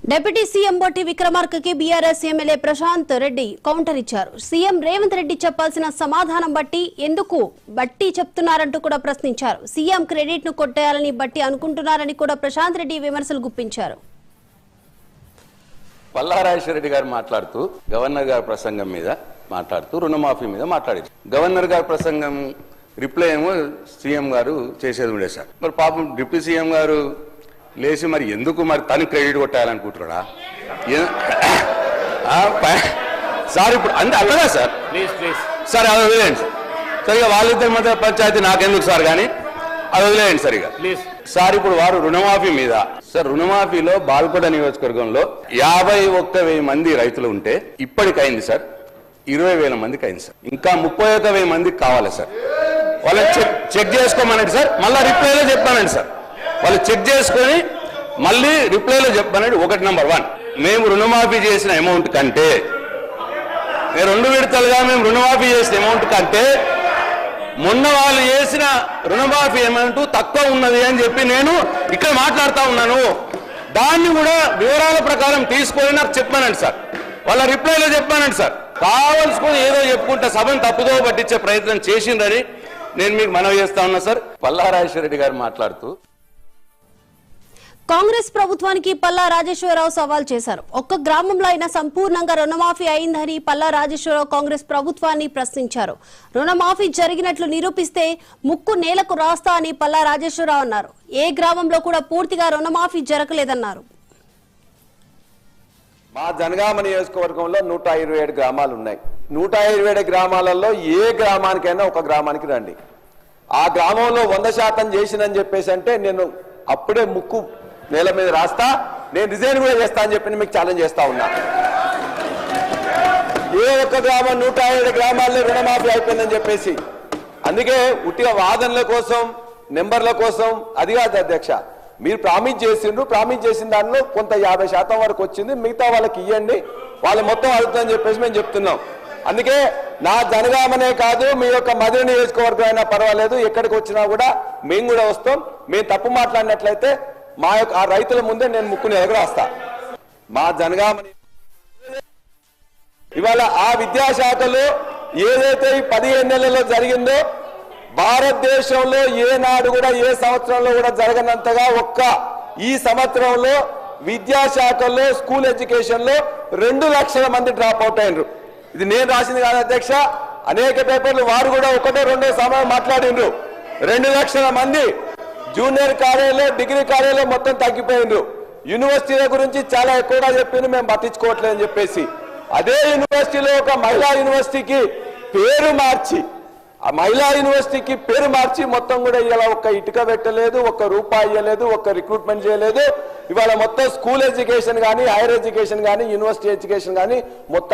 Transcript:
Deputy CM Bhatti విక్రమార్కకి BRS MLA Prashanth Reddy counter ఇచ్చారు. CM Revanth Reddy చెప్పాల్సిన సమాధానం బట్టి ఎందుకు బట్టి చెప్తున్నారంటూ కూడా ప్రశ్నించారు. సీఎం క్రెడిట్ ను కొట్టేయాలని బట్టి అనుకుంటున్నారని కూడా ప్రశాంత్ రెడ్డి విమర్శలు గుప్పించారు. పల్లారాజేశ్వరరెడ్డి గారు మాట్లాడుతూ గవర్నర్ గారి ప్రసంగం మీద మాట్లాడుతూ రుణమాఫీ మీద మాట్లాడారు. గవర్నర్ గారి ప్రసంగం రిప్లై ఏమో సీఎం గారు చేసేది ఉండే సార్. మరి పాపం డిప్యూటీ సీఎం గారు లేచి మరి ఎందుకు మరి తను క్రెడిట్ కొట్టాలనుకుంటున్నాడా సార్? ఇప్పుడు అంతే అల్లదా సార్? సార్ అది వదిలేయండి సరిగా, వాళ్ళిద్దరి మధ్య పంచాయతీ నాకెందుకు సార్, కానీ అది వదిలేయండి సరిగా సార్. ఇప్పుడు వారు రుణమాఫీ మీద సార్, రుణమాఫీలో బాల్కొండ నియోజకవర్గంలో 51,000 మంది రైతులు ఉంటే ఇప్పటికైంది సార్ 20,000 మందికి అయింది సార్. ఇంకా 31,000 మందికి కావాలి సార్. వాళ్ళని చెక్ చేసుకోమనండి సార్, మళ్ళీ రిప్లైలో చెప్పానండి సార్. వాళ్ళు చెక్ చేసుకొని మళ్ళీ రిప్లైలో చెప్పానండి. ఒకటి నెంబర్ 1, మేము రుణమాఫీ చేసిన అమౌంట్ కంటే 2 విడతలుగా మేము రుణమాఫీ చేసిన అమౌంట్ కంటే మొన్న వాళ్ళు చేసిన రుణమాఫీ అమౌంట్ తక్కువ ఉన్నది అని చెప్పి నేను ఇక్కడ మాట్లాడుతూ ఉన్నాను. దాన్ని కూడా వివరాల ప్రకారం తీసుకొని నాకు చెప్పానండి సార్. వాళ్ళ రిప్లైలో చెప్పానండి సార్. కావాల్సుకొని ఏదో చెప్పుకుంటే సభను తప్పుదో పట్టించే ప్రయత్నం చేసిందని నేను మీకు మనవి చేస్తా ఉన్నా సార్. పల్లారాజేశ్వరరెడ్డి గారు మాట్లాడుతూ కాంగ్రెస్ ప్రభుత్వానికి పల్లా రాజేశ్వరరావు సవాల్ చేశారు. ఒక్క గ్రామంలో అయినా సంపూర్ణంగా రుణమాఫీ అయిందని పల్లా రాజేశ్వరరావు కాంగ్రెస్ ప్రభుత్వాన్ని ప్రశ్నించారు. రుణమాఫీ జరిగినట్లు నిరూపిస్తే ముక్కు నేలకు రాస్తా అని పల్లా రాజేశ్వరరావు అన్నారు. ఏ గ్రామంలో కూడా పూర్తిగా రుణమాఫీ జరగలేదన్నారు. మా జనగామ నియోజకవర్గంలో 127 గ్రామాలు ఉన్నాయి. 127 గ్రామాలలో ఏ గ్రామానికైనా ఒక గ్రామానికి రండి. ఆ గ్రామంలో 100% చేసినని చెప్పేసి అంటే నేను అప్పుడే ముక్కు నేల మీద రాస్తా, నేను రిజైన్ కూడా చేస్తా అని చెప్పి మీకు ఛాలెంజ్ చేస్తా ఉన్నా. ఏ ఒక్క గ్రామం 107 గ్రామాల్లో రుణమాఫీ అయిపోయిందని చెప్పేసి. అందుకే ఉట్టిగా వాదనల కోసం నెంబర్ల కోసం అది కాదు అధ్యక్ష. మీరు ప్రామిస్ చేసిండ్రు, ప్రామిస్ చేసిన దానిలో కొంత 50% వరకు వచ్చింది, మిగతా వాళ్ళకి ఇవ్వండి, వాళ్ళు మొత్తం అడుగుతుందని చెప్పేసి మేము చెప్తున్నాం. అందుకే నా జనగామనే కాదు, మీ యొక్క మధుర నియోజకవర్గం అయినా పర్వాలేదు, ఎక్కడికి వచ్చినా కూడా మేము కూడా వస్తాం. మేము తప్పు మాట్లాడినట్లయితే మా యొక్క ఆ రైతుల ముందే నేను ముక్కుని ఎగరేస్తా. మా జనగామ ఇవాళ ఆ విద్యాశాఖలో ఏదైతే ఈ 15 నెలల్లో జరిగిందో భారతదేశంలో ఏనాడు కూడా ఏ సంవత్సరంలో కూడా జరగనంతగా ఒక్క ఈ సంవత్సరంలో విద్యాశాఖలో స్కూల్ ఎడ్యుకేషన్ లో 2 లక్షల మంది డ్రాప్ అవుట్ అయినరు. ఇది నేను రాసింది కాదు అధ్యక్ష, అనేక పేపర్లు వారు కూడా 1-2 సమయం మాట్లాడిండ్రు. 2 లక్షల మంది జూనియర్ కాలేజీలో డిగ్రీ కాలేజీలో మొత్తం తగ్గిపోయిండ్రు. యూనివర్సిటీల గురించి చాలా ఎక్కువగా చెప్పింది, మేము పట్టించుకోవట్లేదని చెప్పేసి. అదే యూనివర్సిటీలో ఒక మహిళా యూనివర్సిటీకి పేరు మార్చి, ఆ మహిళా యూనివర్సిటీకి పేరు మార్చి మొత్తం కూడా ఇలా ఒక్క ఇటుక పెట్టలేదు, ఒక్క రూపాయి ఇవ్వలేదు, ఒక్క రిక్రూట్మెంట్ చేయలేదు. ఇవాళ మొత్తం స్కూల్ ఎడ్యుకేషన్ కానీ, హైయర్ ఎడ్యుకేషన్ కానీ, యూనివర్సిటీ ఎడ్యుకేషన్ కానీ మొత్తం